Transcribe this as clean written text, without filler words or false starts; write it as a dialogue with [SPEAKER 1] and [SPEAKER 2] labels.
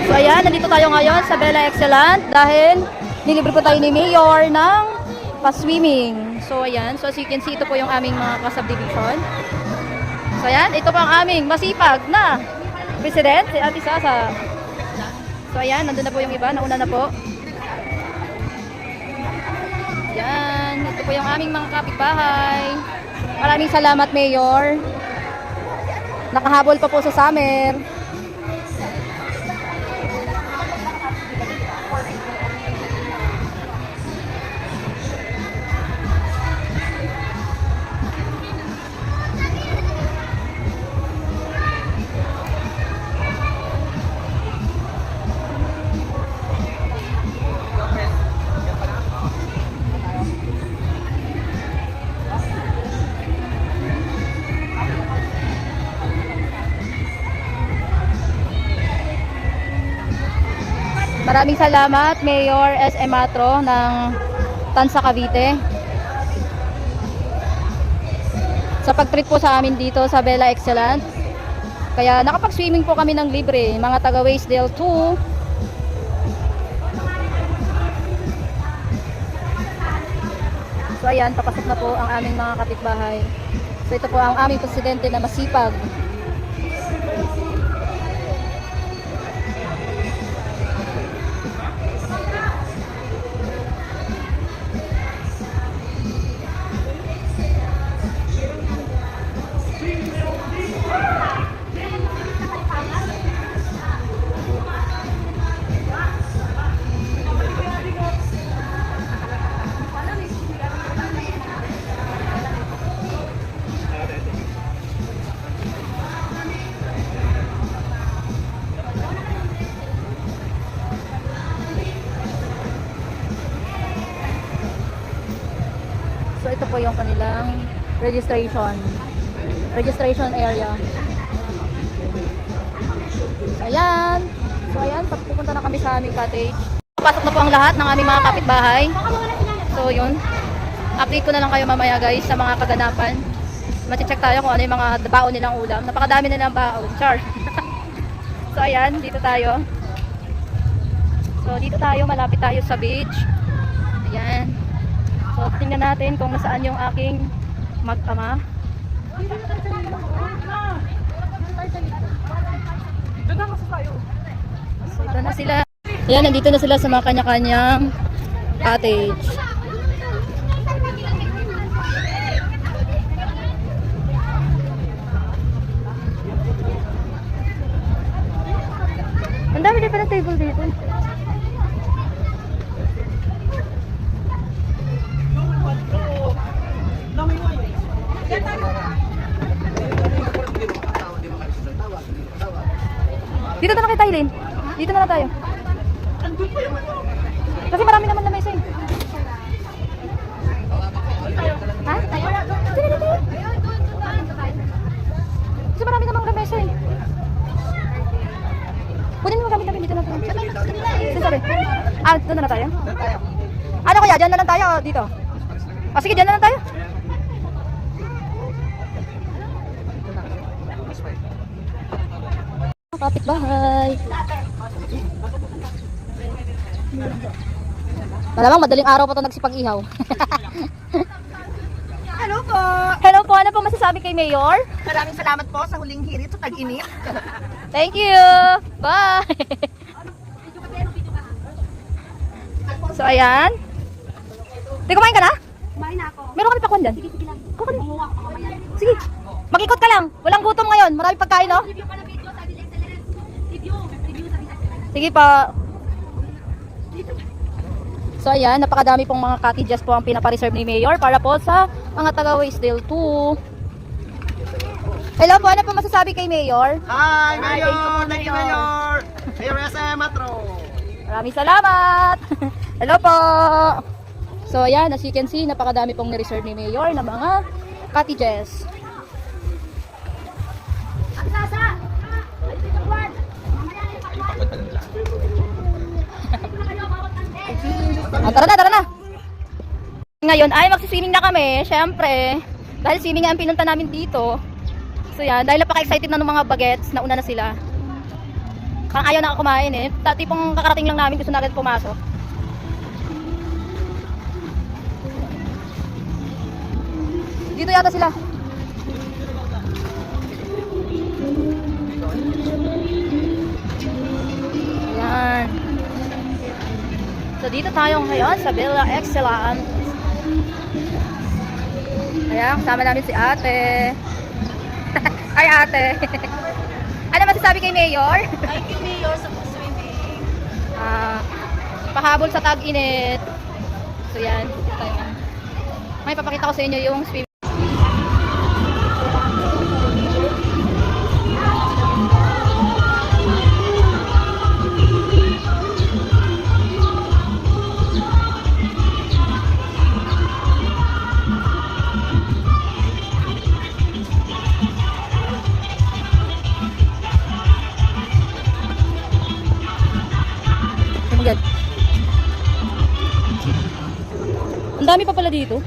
[SPEAKER 1] So ayan, nandito tayo ngayon sa Bella Excellent dahil nilibre po tayo ni Mayor ng pa-swimming. So ayan, so as you can see, ito po yung aming mga ka-subdivision. So ayan, ito po ang aming masipag na President, si Ate Sasa. So ayan, nandun na po yung iba, nauna na po. Ayan, ito po yung aming mga kapitbahay. Maraming salamat, Mayor. Nakahabol pa po sa summer. Maraming salamat, Mayor SM Matro ng Tansa Cavite, sa pag-treat po sa amin dito sa Bella Excellent. Kaya nakapag-swimming po kami ng libre, mga taga Waysdale 2. So ayan, papasok na po ang aming mga kapitbahay. So ito po ang aming presidente na masipag. So ito po yung kanilang registration area. So ayan, pupunta na kami sa aming cottage. Pasok na po ang lahat ng aming mga kapitbahay. So yun, update ko na lang kayo mamaya guys sa mga kaganapan. Mache-check tayo kung ano yung mga baon nilang ulam. Napakadami nilang baon, char. So ayan, dito tayo. So dito tayo, malapit tayo sa beach. Ayan. So, tingnan natin kung nasaan yung aking mag-ama. So, ito na sila. Ayan, nandito na sila sa mga kanya-kanyang cottage. Ang dami din pala table dito. Dito na lang kay Tylin. Dito na lang tayo. Kasi marami naman na mesa eh. Ha? Tayo? Dito na tayo. Kasi marami naman na mesa eh. Kunin mo gamit namin dito na tayo. Sabi. Doon na tayo? Ano kaya? Diyan na lang tayo dito. Sige, diyan na lang tayo. Kapitbahay. Malamang madaling araw pa ito nagsipag-ihaw.
[SPEAKER 2] Hello po!
[SPEAKER 1] Hello po, ano po masasabi kay Mayor?
[SPEAKER 2] Maraming salamat po sa huling hirit sa tag-init.
[SPEAKER 1] Thank you! Bye! So ayan. Di, kumain ka na?
[SPEAKER 2] Kumain na ako.
[SPEAKER 1] Meron kami pakuan dyan.
[SPEAKER 2] Sige lang.
[SPEAKER 1] Kukunin.
[SPEAKER 2] Kumuha ako mamaya.
[SPEAKER 1] Sige, mag-ikot ka lang. Walang gutom ngayon. Marami pagkain, no?
[SPEAKER 2] Review pa na video sa Bill Excellence. Review sa Bill Excellence.
[SPEAKER 1] Sige pa. So ayan, napakadami pong mga cottages po ang pinapareserve ni Mayor para po sa mga taga Waysdale 2. Hello po, ano po masasabi kay Mayor?
[SPEAKER 3] Hi, Mayor! Thank you, Mayor! Mayor SM Matro!
[SPEAKER 1] Maraming salamat! Hello po! So ayan, as you can see, napakadami pong nireserve ni Mayor na mga cottages.
[SPEAKER 2] Ang sasa!
[SPEAKER 1] Tara na! Ngayon ay magsiswimming na kami, syempre. Dahil swimming nga ang pinunta namin dito. So yan, dahil napaka-excited na ng mga bagets, nauna na sila. Parang ayaw na ako kumain eh. Tipong kakarating lang namin, gusto na agad pumasok. Dito yata sila. Ayan. So dito tayo ngayon sa Villa Excellence. Ayan, kasama namin si ate. Ay ate. Ano masasabi kay Mayor?
[SPEAKER 2] Thank you, Mayor, sa swimming.
[SPEAKER 1] Pahabol sa tag-init. So yan. Dito tayo. May papakita ko sa inyo yung swim. Ang dami pa pala dito.